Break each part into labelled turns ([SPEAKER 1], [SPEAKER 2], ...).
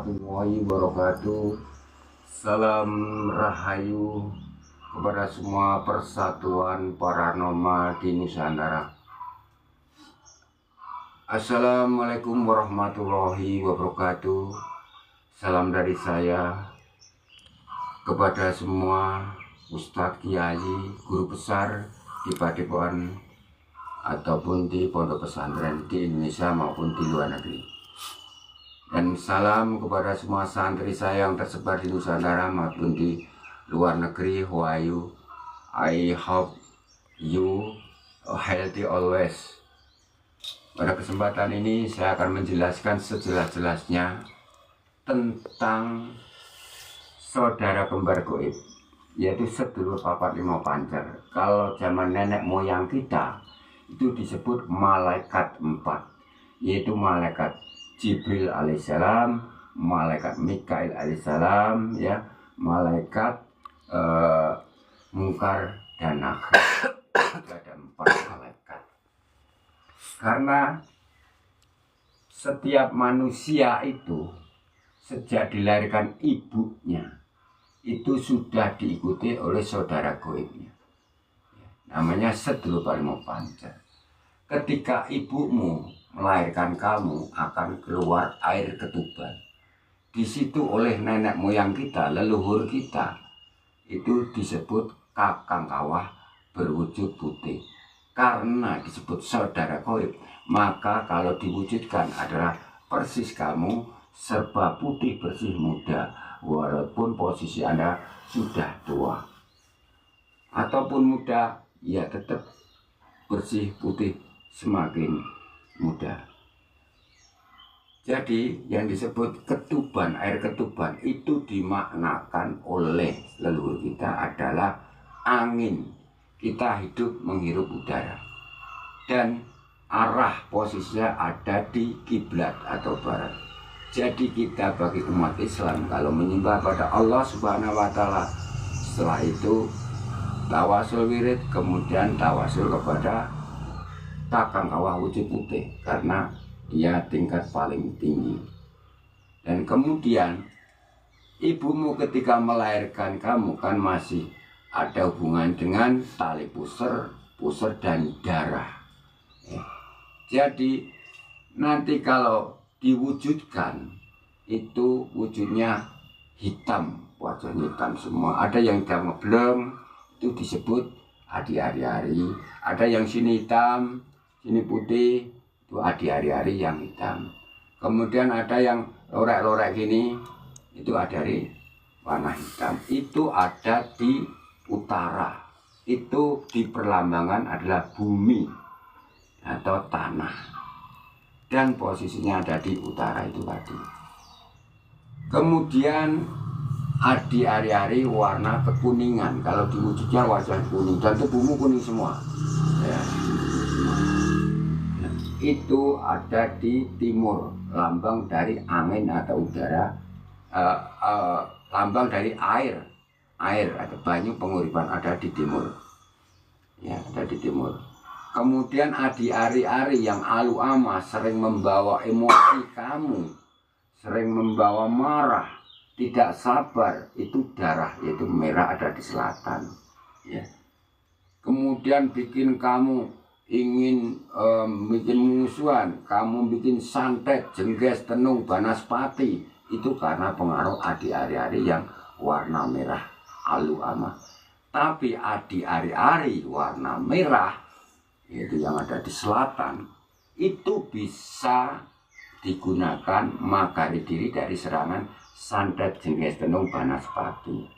[SPEAKER 1] warahmatullahi wabarakatuh. Salam rahayu kepada semua persatuan paranormal di Nusantara. Assalamualaikum warahmatullahi wabarakatuh. Salam dari saya kepada semua Ustadz Kiai, guru besar di Padepokan ataupun di pondok pesantren di Indonesia maupun di luar negeri. Dan salam kepada semua santri saya yang tersebar di Nusantara maupun di luar negeri. How are you? I hope you healthy always. Pada kesempatan ini saya akan menjelaskan sejelas-jelasnya tentang saudara kembar gaib, yaitu sedulur papat lima pancer. Kalau zaman nenek moyang kita itu disebut malaikat empat, yaitu malaikat Jibril alaihissalam, malaikat Mikail alaihissalam, ya, malaikat Mungkar dan Nakir. Ada 4 malaikat. Karena setiap manusia itu sejak dilahirkan ibunya itu sudah diikuti oleh saudara gaibnya, namanya sedulur paling pancer. Ketika ibumu melahirkan kamu akan keluar air ketuban. Di situ oleh nenek moyang kita, leluhur kita, itu disebut kakang kawah berwujud putih. Karena disebut saudara gaib, maka kalau diwujudkan adalah persis kamu serba putih bersih muda, walaupun posisi Anda sudah tua. Ataupun muda, ya tetap bersih putih semakin muda. Jadi yang disebut ketuban, air ketuban itu dimaknakan oleh leluhur kita adalah angin. Kita hidup menghirup udara dan arah posisinya ada di kiblat atau barat. Jadi kita bagi umat Islam kalau menyembah pada Allah Subhanahu wa taala, setelah itu tawasul wirid, kemudian tawasul kepada kakang kawah wujud putih karena dia tingkat paling tinggi. Dan kemudian ibumu ketika melahirkan kamu kan masih ada hubungan dengan tali pusar dan darah, ya. Jadi nanti kalau diwujudkan itu wujudnya hitam, wajahnya hitam semua. Ada yang hitam ngebleng, itu disebut adi hari-hari. Ada yang sini hitam, sini putih, itu adi hari-hari yang hitam. Kemudian ada yang lorek-lorek gini, itu ada warna hitam. Itu ada di utara. Itu di perlambangan adalah bumi atau tanah. Dan posisinya ada di utara itu tadi. Kemudian adi hari-hari warna kekuningan. Kalau diwujudnya wajah kuning dan tubuhmu kuning semua, ya. Itu ada di timur, lambang dari angin atau udara, lambang dari air atau banyu penguripan ada di timur, ya, ada di timur. Kemudian adi ari-ari yang alu ama sering membawa emosi kamu, sering membawa marah, tidak sabar, itu darah, yaitu merah ada di selatan, ya. Kemudian bikin kamu ingin bikin musuhan, kamu bikin santet, jengges, tenung, banaspati, itu karena pengaruh adi ari-ari yang warna merah alu ama. Tapi adi ari-ari warna merah, yaitu yang ada di selatan, itu bisa digunakan magari diri dari serangan santet, jengges, tenung, banaspati.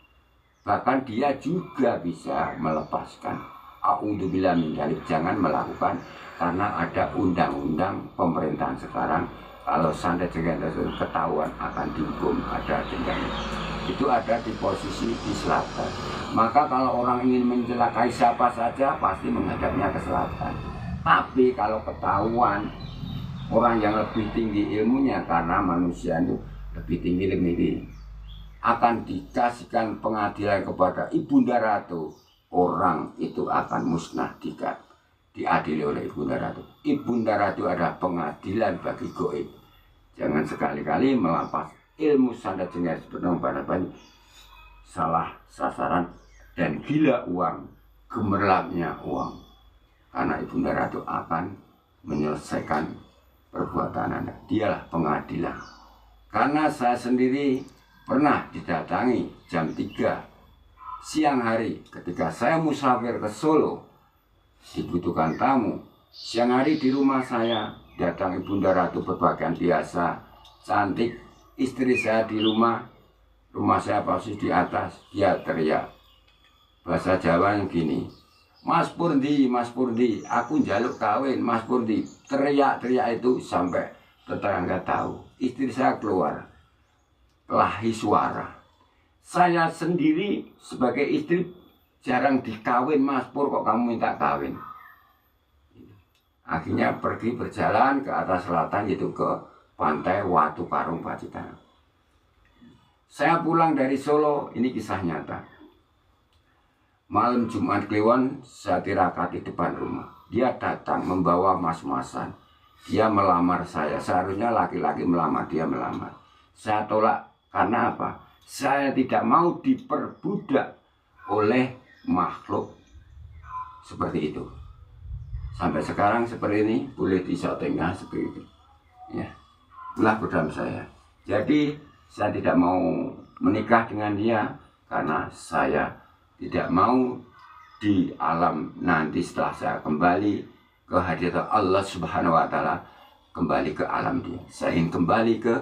[SPEAKER 1] Bahkan dia juga bisa melepaskan. A'udzubillah min dzalik, jangan melakukan, karena ada undang-undang pemerintahan sekarang kalau santet jengges ketahuan akan dihukum, ada dendanya. Itu ada di posisi di selatan. Maka kalau orang ingin mencelakai siapa saja pasti menghadapnya ke selatan. Tapi kalau ketahuan orang yang lebih tinggi ilmunya, karena manusia itu lebih tinggi, akan dikasihkan pengadilan kepada Ibunda Ratu. Orang itu akan musnah diadili oleh Ibunda Ratu. Ibunda Ratu adalah pengadilan bagi gaib. Jangan sekali-kali ilmu sandat jenengan sebenarnya pada banyak salah sasaran dan gila uang, gemerlapnya uang. Karena Ibunda Ratu akan menyelesaikan perbuatan Anda. Dialah pengadilan. Karena saya sendiri pernah didatangi jam 3 siang hari ketika saya musafir ke Solo, dibutuhkan tamu. Siang hari di rumah saya datang Ibunda Ratu berpakaian biasa, cantik. Istri saya di rumah saya posisi di atas, dia teriak. Bahasa Jawa yang gini, Mas Purdi, aku njaluk kawin, Mas Purdi. Teriak-teriak itu sampai tetangga tahu. Istri saya keluar, kelahi suara. Saya sendiri sebagai istri jarang dikawin, Mas Pur, kok kamu minta kawin? Akhirnya pergi berjalan ke atas selatan, yaitu ke pantai Watu Karung Pacitan. Saya pulang dari Solo, ini kisah nyata. Malam Jumat Kliwon, saya tirakat di depan rumah. Dia datang membawa mas-masan. Dia melamar saya, seharusnya laki-laki melamar, dia melamar. Saya tolak, karena apa? Saya tidak mau diperbudak oleh makhluk seperti itu. Sampai sekarang seperti ini, boleh disotingkan seperti itu. Ya, itulah program saya. Jadi saya tidak mau menikah dengan dia karena saya tidak mau di alam nanti setelah saya kembali ke hadirat Allah Subhanahu wa Ta'ala, kembali ke alam dia. Saya ingin kembali ke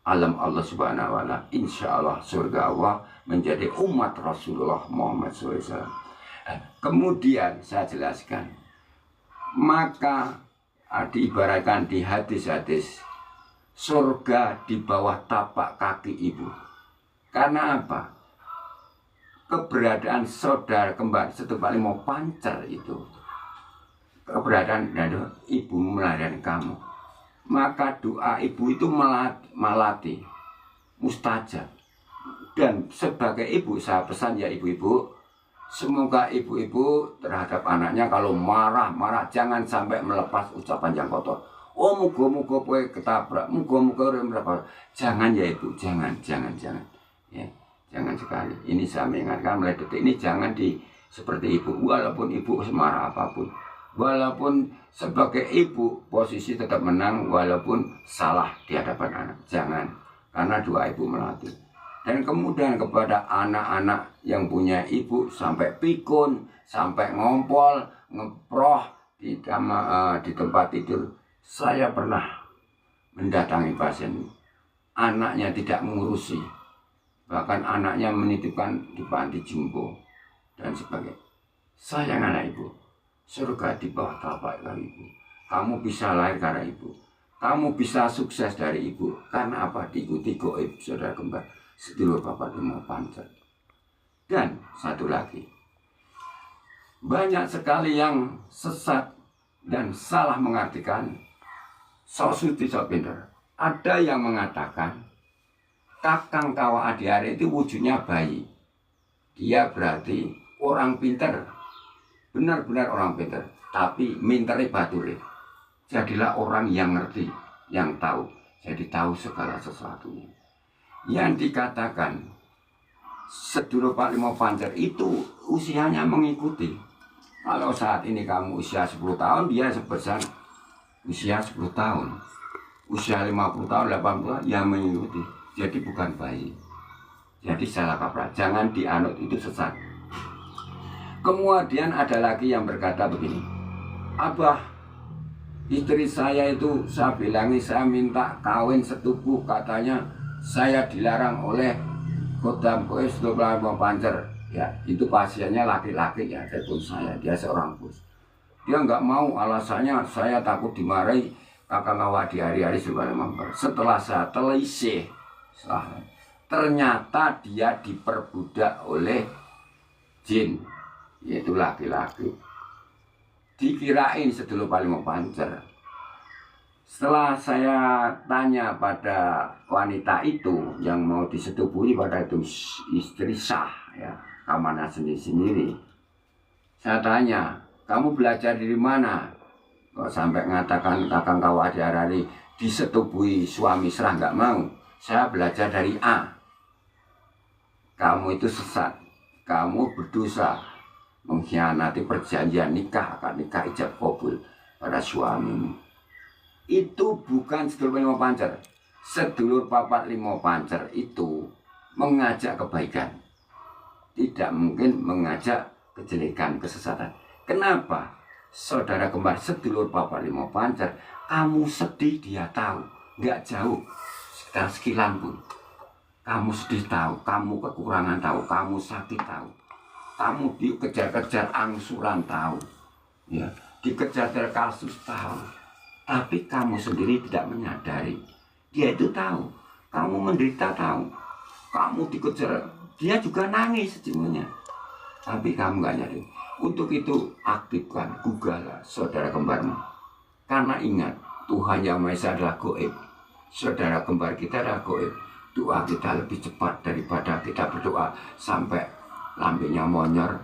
[SPEAKER 1] alam Allah Subhanahu wa Ta'ala. Insya Allah surga Allah, menjadi umat Rasulullah Muhammad SAW. Kemudian saya jelaskan, maka diibaratkan di hadis-hadis, surga di bawah tapak kaki ibu. Karena apa? Keberadaan saudara kembar setepak lima pancer itu, keberadaan ibu melahirkan kamu, maka doa ibu itu melati, mustajab. Dan sebagai ibu saya pesan ya ibu-ibu, semoga ibu-ibu terhadap anaknya kalau marah jangan sampai melepas ucapan yang kotor. Oh, muga-muga kowe ketabrak, muga-muga kowe melepas. Jangan ya ibu, jangan. Ya, jangan sekali. Ini saya mengingatkan mulai detik ini jangan seperti ibu, walaupun ibu semarah apapun. Walaupun sebagai ibu posisi tetap menang walaupun salah di hadapan anak. Jangan, karena doa ibu melatih. Dan kemudian kepada anak-anak yang punya ibu sampai pikun, sampai ngompol, ngeproh di tempat tidur. Saya pernah mendatangi pasien, anaknya tidak mengurusi, bahkan anaknya menitipkan di panti jumbo dan sebagainya. Sayang anak ibu, surga di bawah tapak kaki ibu. Kamu bisa lahir karena ibu, kamu bisa sukses dari ibu. Karena apa? Diikuti goib saudara kembar, sedulur bapak lima pancer. Dan satu lagi, banyak sekali yang sesat dan salah mengartikan sok suci sok pinter. Ada yang mengatakan Kakang Kawah Adiari itu wujudnya bayi. Dia berarti orang pinter, benar-benar orang pinter, tapi mintere bature. Jadilah orang yang ngerti, yang tahu. Jadi tahu segala sesuatunya. Yang dikatakan sedulur Pak Limo Pancer itu usianya mengikuti. Kalau saat ini kamu usia 10 tahun, dia sebesar usia 10 tahun. Usia 50 tahun, 80 tahun, ya mengikuti. Jadi bukan bayi. Jadi salah kaprah, jangan dianut, itu sesat. Kemudian ada lagi yang berkata begini, Abah, istri saya itu saya bilangi saya minta kawin setubuh, katanya saya dilarang oleh Kodam Koes Lima Pancer. Ya, itu pasiennya laki-laki ya, telepon saya, dia seorang bos. Dia nggak mau, alasannya saya takut dimarahi Kakang Kawah di hari-hari setelah saya telisih, ternyata dia diperbudak oleh jin, yaitu laki-laki. Dikirain sedulur paling mau pancer. Setelah saya tanya pada wanita itu yang mau disetubuhi, pada itu istri sah ya, kamarnya sendiri-sendiri. Saya tanya, kamu belajar dari mana? Kok sampai mengatakan Kakang Kawah Adiari disetubuhi suami serah nggak mau. saya belajar dari A. Kamu itu sesat, kamu berdosa, mengkhianati perjanjian nikah, akad nikah ijab kabul pada suamimu. Itu bukan sedulur limo pancer. Sedulur papat limo pancer itu mengajak kebaikan, tidak mungkin mengajak kejelekan, kesesatan. Kenapa? Saudara kembar sedulur papat limo pancer, kamu sedih dia tahu, nggak jauh sekitar sekilan pun. Kamu sedih tahu, kamu kekurangan tahu, kamu sakit tahu, kamu dikejar-kejar angsuran tahu, ya, dikejar-kejar kasus tahu. Tapi kamu sendiri tidak menyadari. Dia itu tahu, kamu menderita tahu, kamu dikejar, dia juga nangis sejujurnya. Tapi kamu nggak nyadari. Untuk itu aktifkan, gugahlah saudara kembarmu. Karena ingat, Tuhan Yang Maha Esa adalah goib. Saudara kembar kita adalah goib. Doa kita lebih cepat daripada kita berdoa sampai lambenya monyor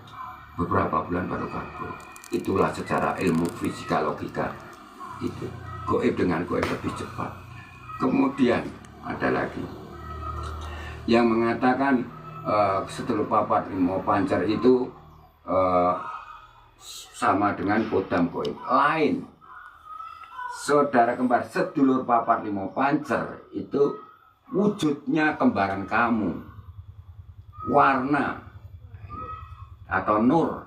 [SPEAKER 1] beberapa bulan baru kabur. Itulah secara ilmu fisika logika. Itu goib dengan goib lebih cepat. Kemudian ada lagi yang mengatakan sedulur papat limo pancer itu sama dengan kodam goib lain. Saudara kembar sedulur papat limo pancer itu wujudnya kembaran kamu, warna atau nur,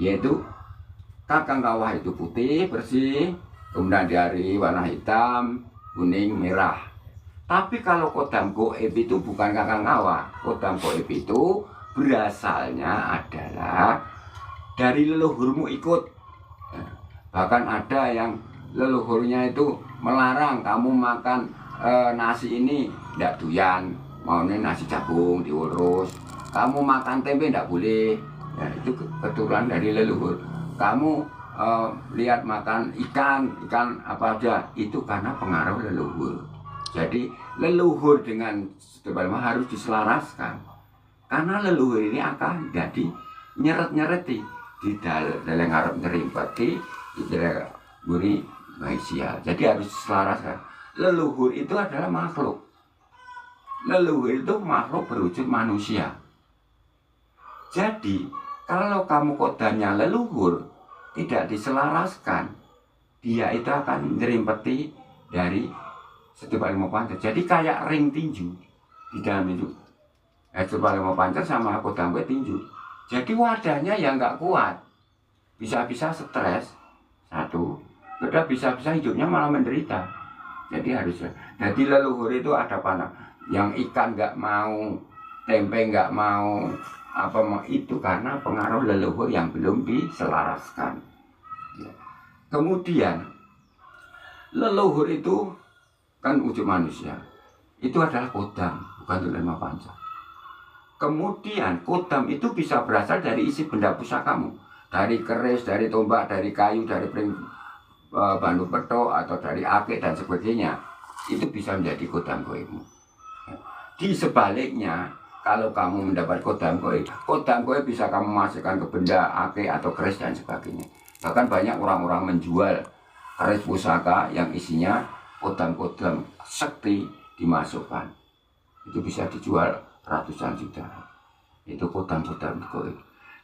[SPEAKER 1] yaitu kakang kawah itu putih bersih, kemudian dari warna hitam, kuning, merah. Tapi kalau kodam goib itu bukan kakang kawah, kodam goib itu berasalnya adalah dari leluhurmu ikut. Bahkan ada yang leluhurnya itu melarang kamu makan nasi ini tidak doyan, maunya nasi jagung diurus. Kamu makan tempe tidak boleh, ya, itu keturunan dari leluhur. Kamu lihat makan ikan apa aja, itu karena pengaruh leluhur. Jadi leluhur dengan sedulur harus diselaraskan, karena leluhur ini akan jadi nyeret-nyereti di dalam ngarep ngerimpeti di dalam buri manusia. Jadi harus diselaraskan. Leluhur itu adalah makhluk. Leluhur itu makhluk berwujud manusia. Jadi kalau kamu kodamnya leluhur tidak diselaraskan, dia itu akan ngerimpeti dari sedulur limo pancer. Jadi kayak ring tinju di dalam itu. Sedulur limo pancer sama kodam gue tinju. Jadi wadahnya yang nggak kuat, bisa-bisa stres satu, kedua bisa-bisa hidupnya malah menderita. Jadi harusnya, jadi leluhur itu ada panah, yang ikan nggak mau, tempe nggak mau, apa mau, itu karena pengaruh leluhur yang belum diselaraskan. Kemudian leluhur itu kan wujud manusia, itu adalah kodam, bukan sedulur limo pancer. Kemudian kodam itu bisa berasal dari isi benda pusakamu, dari keris, dari tombak, dari kayu, dari bandu petok, atau dari akik dan sebagainya. Itu bisa menjadi kodam goibmu. Di sebaliknya, kalau kamu mendapat kodam goib bisa kamu masukkan ke benda akik atau keris dan sebagainya. Bahkan banyak orang-orang menjual keris pusaka yang isinya kodam-kodam sekti dimasukkan. Itu bisa dijual ratusan juta. Itu kodam-kodam goib.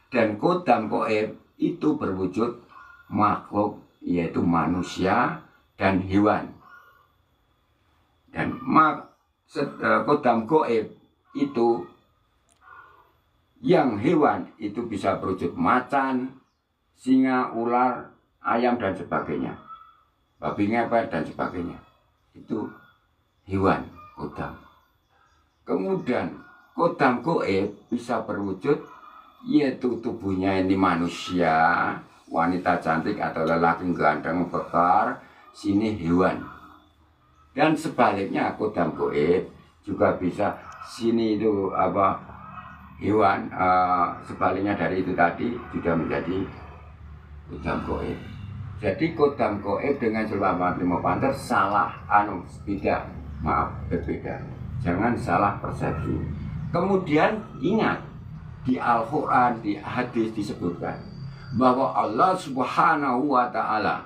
[SPEAKER 1] Dan kodam goib itu berwujud makhluk, yaitu manusia dan hewan. Dan kodam goib itu yang hewan itu bisa berwujud macan, singa, ular, ayam dan sebagainya, babi ngepet dan sebagainya. Itu hewan kodam. Kemudian kodam goib bisa berwujud, yaitu tubuhnya ini manusia, wanita cantik atau lelaki ganteng bekar, sini hewan. Dan sebaliknya kodam goib juga bisa, sini itu apa, hewan, sebaliknya dari itu tadi sudah menjadi kodam goib. Jadi kodam goib dengan sedulur papat limo pancer salah, beda, maaf, berbeda. Jangan salah persepsi. Kemudian ingat, di Al-Quran, di hadis disebutkan bahwa Allah Subhanahu wa Ta'ala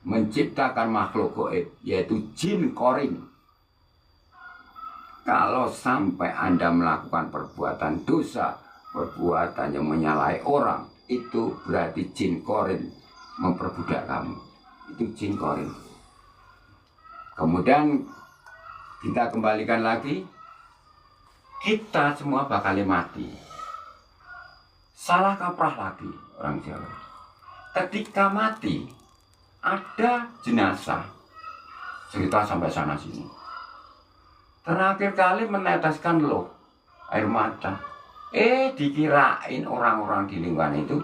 [SPEAKER 1] menciptakan makhluk goib, yaitu jin korin. kalau sampai Anda melakukan perbuatan dosa, perbuatan yang menyalahi orang, itu berarti jin korin memperbudak kamu. Itu jin korin. Kemudian kita kembalikan lagi, kita semua bakal mati. Salah kaprah lagi orang Jawa. Ketika mati, ada jenazah. Cerita sampai sana sini. Terakhir kali meneteskan loh air mata. Dikirain orang-orang di lingkungan itu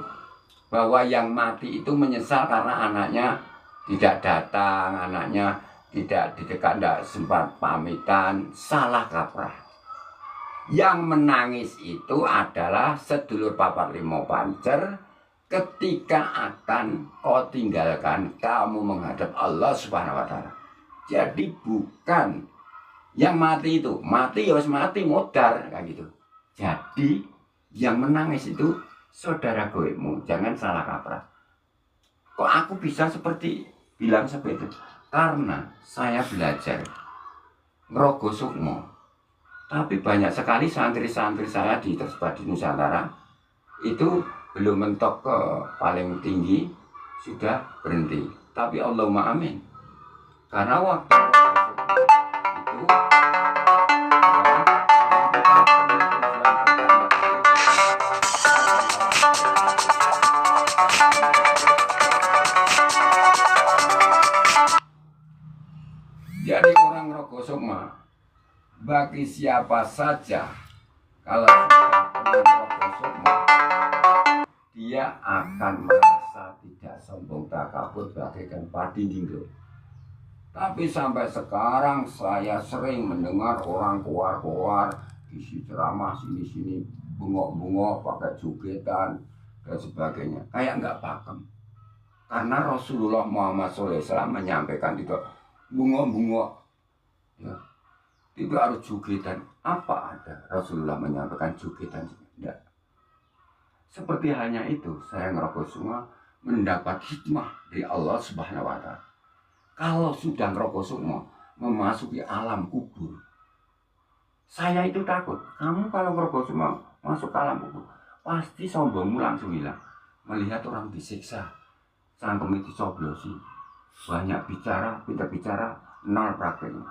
[SPEAKER 1] bahwa yang mati itu menyesal karena anaknya tidak datang, anaknya tidak didekat, tidak sempat pamitan. Salah kaprah. Yang menangis itu adalah sedulur papat limo pancer ketika akan kau tinggalkan, kamu menghadap Allah Subhanahu wa Ta'ala. Jadi bukan yang mati itu, mati ya harus mati modar kayak gitu. Jadi yang menangis itu saudara goibmu, jangan salah kaprah. Kok aku bisa bilang seperti itu? Karena saya belajar ngerogo sukmo. Tapi banyak sekali santri-santri saya tersebar di Nusantara itu belum mentok ke paling tinggi, sudah berhenti. Tapi Allahumma amin. Karena waktu itu jadi orang rokok sukma bagi siapa saja kalau rokok sukma dia akan merasa tidak sombong takabur bagaikan padi dinggo. Tapi sampai sekarang saya sering mendengar orang keluar-keluar isi ceramah sini-sini bengok-bengok pakai jogetan dan sebagainya. Kayak nggak pakem. Karena Rasulullah Muhammad SAW menyampaikan itu bengok-bengok. Ya. Tidak harus jogetan. Apa ada Rasulullah menyampaikan jogetan? Tidak. Seperti halnya itu, saya ngerokok semua mendapat hikmah dari Allah Subhanahu wa Ta'ala. Kalau sudah ngerokok semua memasuki alam kubur, saya itu takut. Kamu kalau ngerokok semua masuk ke alam kubur, pasti sombongmu langsung hilang. Melihat orang disiksa, cangkemnya dicoblosi, banyak bicara, pintar bicara, nol prakteknya.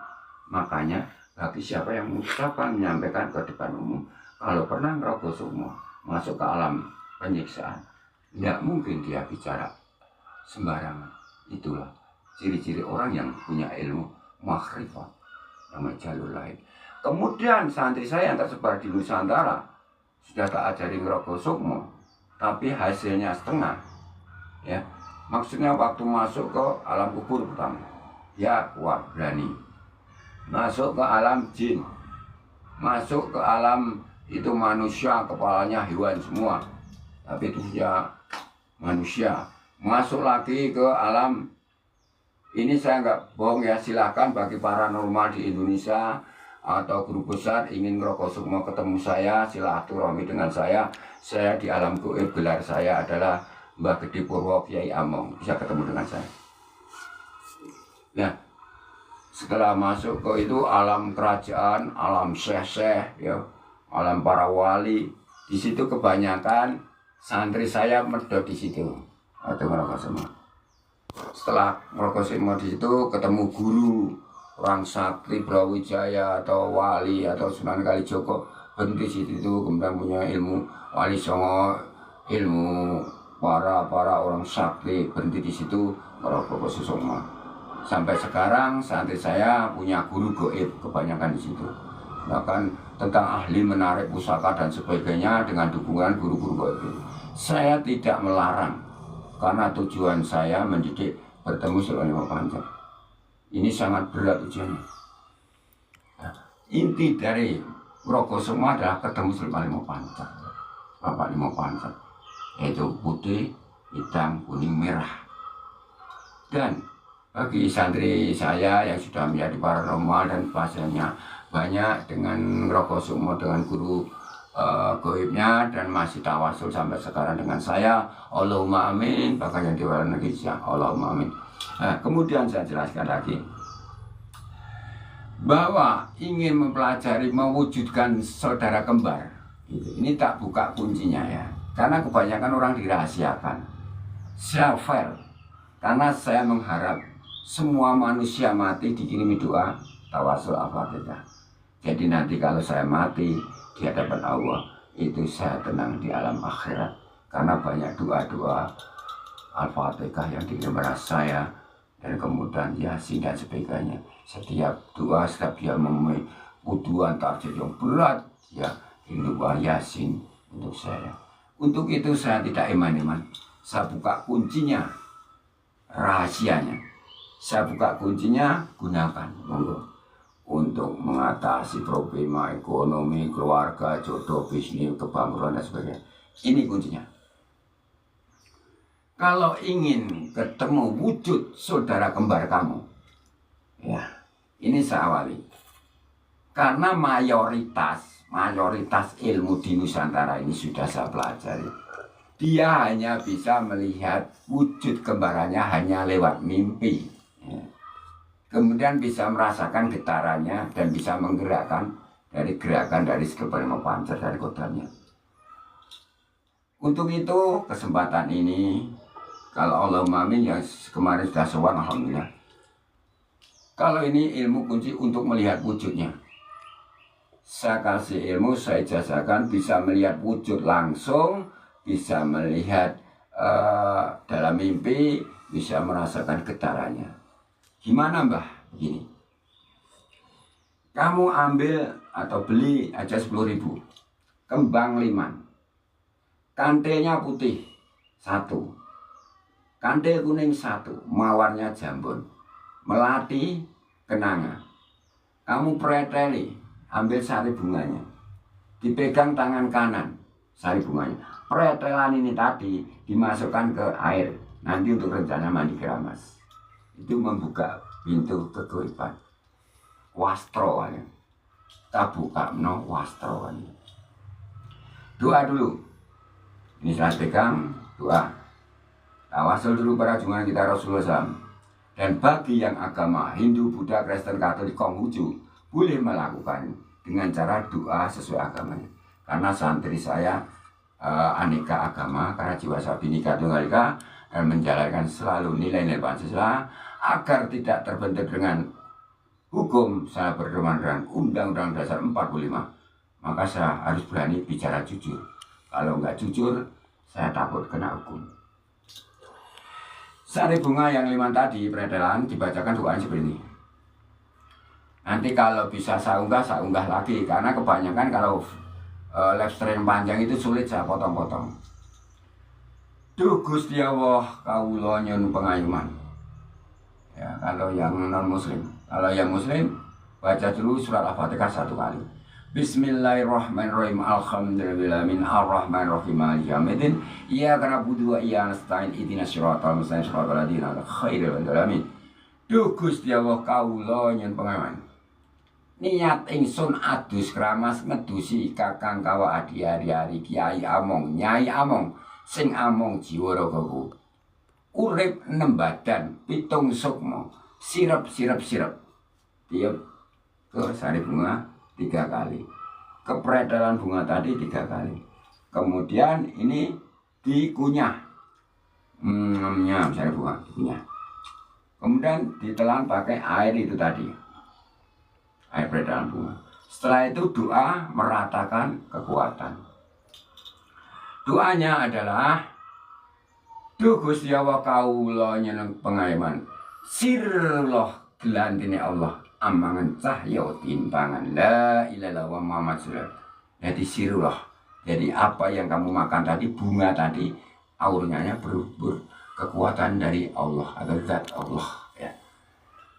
[SPEAKER 1] Makanya bagi siapa yang mengucapkan, menyampaikan ke depan umum, kalau pernah ngerokok semua masuk ke alam penyiksaan, tidak mungkin dia bicara sembarangan. Itulah ciri-ciri orang yang punya ilmu makrifat, nama jalur lain. Kemudian santri saya yang tersebar di Nusantara sudah tak ajari ngerokok sukmo, tapi hasilnya setengah. Ya, maksudnya waktu masuk ke alam kubur pertama, ya kuat berani. Masuk ke alam jin, masuk ke alam itu manusia, kepalanya hewan semua, tapi itu ya manusia. Masuk lagi ke alam ini, saya nggak bohong ya, silahkan bagi paranormal di Indonesia atau guru besar ingin ngerokok semua ketemu saya, silaturahmi dengan saya di alam goib, gelar saya adalah Mbah Gede Purwo Kiai Among, bisa ketemu dengan saya. Nah, setelah masuk ke itu alam kerajaan, alam syekh-syekh, ya, alam para wali, di situ kebanyakan santri saya medot di situ atau ngerokok semua. Setelah ngerokok semua di situ ketemu guru, orang sakti Brawijaya atau wali atau Sunan Kalijogo berhenti di situ, kemudian punya ilmu wali songo, ilmu para orang sakti berhenti di situ ngerokok semua. Sampai sekarang santri saya punya guru goib kebanyakan di situ. Bahkan tentang ahli menarik pusaka dan sebagainya dengan dukungan guru-guru goib. Saya tidak melarang karena tujuan saya mendidik bertemu Sulaiman Pancar. Ini sangat berat ujiannya. Nah, inti dari ngerokok semua adalah ketemu Sulaiman Pancar, Bapak Lima Pancar, yaitu putih, hitam, kuning, merah. Dan bagi santri saya yang sudah menjadi paranormal dan pasiennya banyak dengan ngerokok semua dengan guru goibnya dan masih tawasul sampai sekarang dengan saya, Allahumma amin, bahkan yang di luar negeri, Allahumma amin. Nah, kemudian saya jelaskan lagi, bahwa ingin mempelajari mewujudkan saudara kembar. Ini tak buka kuncinya ya, karena kebanyakan orang dirahasiakan. Saya fair, karena saya mengharap semua manusia mati dikirimi doa tawasul al-fatihah. Jadi nanti kalau saya mati di hadapan Allah, itu saya tenang di alam akhirat, karena banyak doa-doa al-fatihah yang dikirim kepada saya, dan kemudian Yasin dan sebagainya. Setiap doa, setiap dia memenuhi wuduan tarjih yang berat, ya ini doa Yasin untuk saya. Untuk itu saya tidak iman-iman. Saya buka kuncinya, rahasianya. Saya buka kuncinya, gunakan, monggo, untuk mengatasi problema ekonomi, keluarga, jodoh, bisnis, kebangkrutan dan sebagainya. Ini kuncinya. Kalau ingin ketemu wujud saudara kembar kamu, ya, ini saya awali. Karena mayoritas ilmu di Nusantara ini sudah saya pelajari. Dia hanya bisa melihat wujud kembarannya hanya lewat mimpi. Ya. Kemudian bisa merasakan getarannya dan bisa menggerakkan dari gerakan dari sekeping pancar dari kodamnya. Untuk itu kesempatan ini, kalau Allah amin yang kemarin sudah sowan, alhamdulillah. Kalau ini ilmu kunci untuk melihat wujudnya. Saya kasih ilmu, saya ijazahkan bisa melihat wujud langsung, bisa melihat dalam mimpi, bisa merasakan getarannya. Gimana Mbah? Begini. Kamu ambil atau beli aja 10.000 kembang liman. Kantilnya putih 1. Kantil kuning 1, mawarnya jambon. Melati kenanga. Kamu preteli, ambil sari bunganya. Dipegang tangan kanan, sari bunganya. Pretelan ini tadi dimasukkan ke air. Nanti untuk rencana mandi keramas. Itu membuka pintu keguriban. Wastro ya. Tak buka no wastro ya. Doa dulu. Ini saya pegang, doa. Tawasul dulu para junjungan kita Rasulullah SAW. Dan bagi yang agama Hindu, Buddha, Kristen, Katolik, Konghucu boleh melakukan dengan cara doa sesuai agamanya. Karena santri saya aneka agama, karena jiwa saya Bhinneka Tunggal Ika, dan menjalankan selalu nilai-nilai Pancasila agar tidak terbentur dengan hukum. Saya berdoa dengan Undang-Undang Dasar 45, maka saya harus berani bicara jujur. Kalau nggak jujur, saya takut kena hukum. Sari bunga yang 5 tadi, pretelan, dibacakan doanya seperti ini. Nanti kalau bisa saya unggah lagi, karena kebanyakan kalau live stream panjang itu sulit saya potong-potong. Duh Gusti Allah kawula nyun pengayuman. Ya, kalau yang non muslim. Kalau yang muslim, baca dulu surat Al-Fatihah 1 kali. Bismillahirrahmanirrahim. Alhamdulillahirabbil arrahmanirrahim maliki yaumiddin. Iyyaka na'budu wa iyyaka nasta'in. Ihdinas siratal mustaqim siratal ladzina an'amta 'alaihim. Duh Gusti Allah kawula nyun pengayuman. Niat ingsun adus kramas ngedusi kakang kawa adi hari-hari Kiai Among, Nyai Among, sing among jiwa ragaku. Urip 6 badan, 7 sukma, sirep. Tiup ke sari bunga 3 kali. Kepretelan bunga tadi 3 kali. Kemudian ini dikunyah. Sari bunga dikunyah. Kemudian ditelan pakai air itu tadi. Air pretelan bunga. Setelah itu doa meratakan kekuatan. Doanya adalah Duh Gusti Allah kawula nyeneng pengayuman. Sirullah gelantine Allah amangan cahya timbangan la ilaha illallah wa Muhammad sallallahu. Jadi sirullah. Jadi apa yang kamu makan tadi, bunga tadi, auranya kekuatan dari Allah atau zat Allah ya.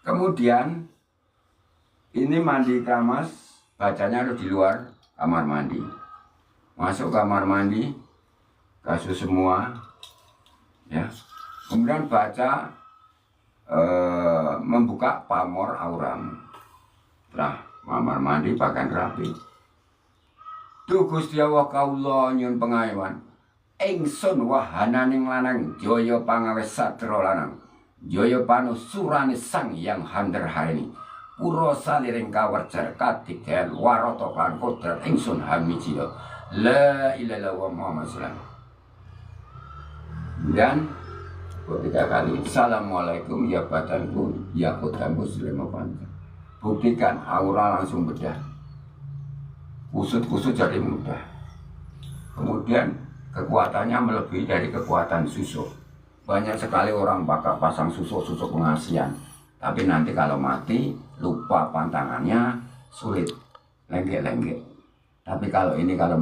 [SPEAKER 1] Kemudian ini mandi keramas, bacanya harus di luar kamar mandi. Masuk kamar mandi, kasus semua, ya. Kemudian baca, membuka pamor auram. Setelah kamar mandi pakaian rapi. Duh Gusti Allah kawula nyun pengayuman. Ingsun wahananing lanang jaya pangawes satra lanang. Jaya panusurane sang yang handher harini. pura saliring kawerjar katikel warata kan kodrat ingsun hamiji la ilaha illallah Muhammad sallallahu. Dan ketiga kali assalamualaikum ya badanku ya kodratku selama panjang. Buktikan aura langsung bedah, kusut-kusut jadi mudah. Kemudian kekuatannya melebihi dari kekuatan susuk. Banyak sekali orang bakal pasang susuk-susuk pengasihan, tapi nanti kalau mati lupa pantangannya, sulit, lenggek-lenggek. Tapi kalau ini kalau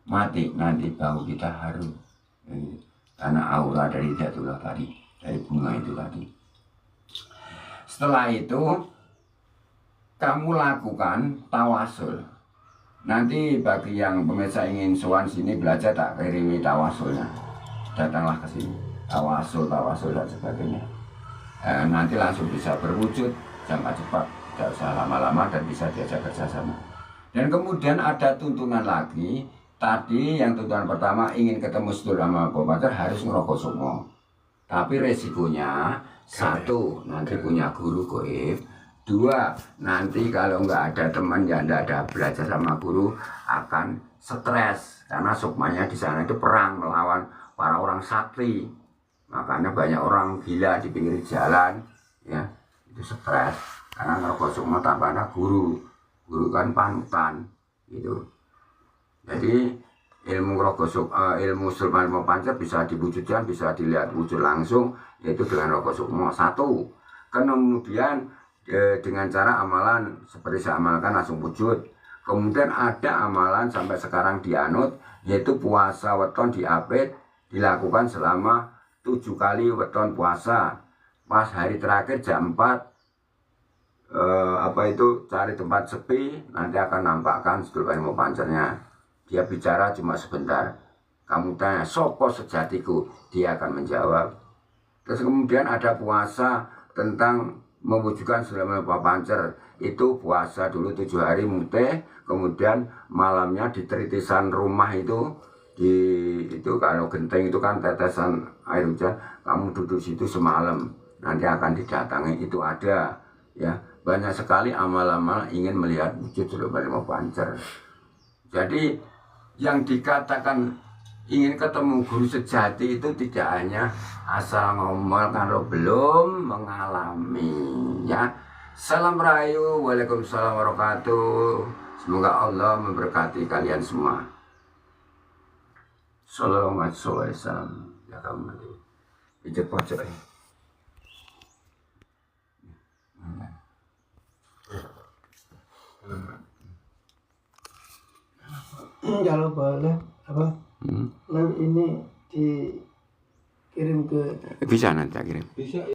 [SPEAKER 1] mati nanti bau kita harum, karena aura dari Zatullah tadi, dari bunga itu tadi. Setelah itu kamu lakukan tawasul. Nanti bagi yang pemirsa ingin sowan sini belajar, tak kirimi tawasulnya. Datanglah ke sini, tawasul dan sebagainya. Nanti langsung bisa berwujud, jangka cepat, tidak usah lama-lama dan bisa diajak kerjasama. Dan kemudian ada tuntunan lagi. Tadi yang tuntunan pertama ingin ketemu sedulur sama Bapak harus ngerokok semua. Tapi resikonya satu, nanti punya guru goib. Dua, nanti kalau nggak ada teman ya nggak ada belajar sama guru akan stres karena sukmanya di sana itu perang melawan para orang sakti. Makanya banyak orang gila di pinggir jalan, ya itu stres karena ngerokok sukma tanpa ada guru kan panutan gitu. Jadi ilmu ilmu sulman ilmu pancer bisa diwujudkan, bisa dilihat wujud langsung, yaitu dengan rokok sukmo. Satu, kemudian dengan cara amalan seperti saya amalkan langsung wujud. Kemudian ada amalan sampai sekarang dianut, yaitu puasa weton diapit dilakukan selama 7 kali weton puasa. Pas hari terakhir jam 4 cari tempat sepi, nanti akan nampakkan sedulur ilmu pancernya. Dia bicara cuma sebentar. Kamu tanya, sopo sejatiku? Dia akan menjawab. Terus kemudian ada puasa tentang mewujudkan sedulur ilmu pancer. Itu puasa dulu 7 hari muteh. Kemudian malamnya di tritisan rumah itu kalau genteng itu kan tetesan air hujan. Kamu duduk situ semalam. Nanti akan didatangi, itu ada. Ya, banyak sekali amal-amal ingin melihat wujud sedulur ilmu pancer. Jadi yang dikatakan ingin ketemu guru sejati itu tidak hanya asal ngomong kalau belum mengalami, ya. Salam rahayu, waalaikumsalam wabarakatuh. Semoga Allah memberkati kalian semua. Sallallahu alaihi wasallam. Ya kamu ijek pojok.
[SPEAKER 2] Kalau boleh ini dikirim ke
[SPEAKER 1] bisa nanti kirim.
[SPEAKER 2] bisa.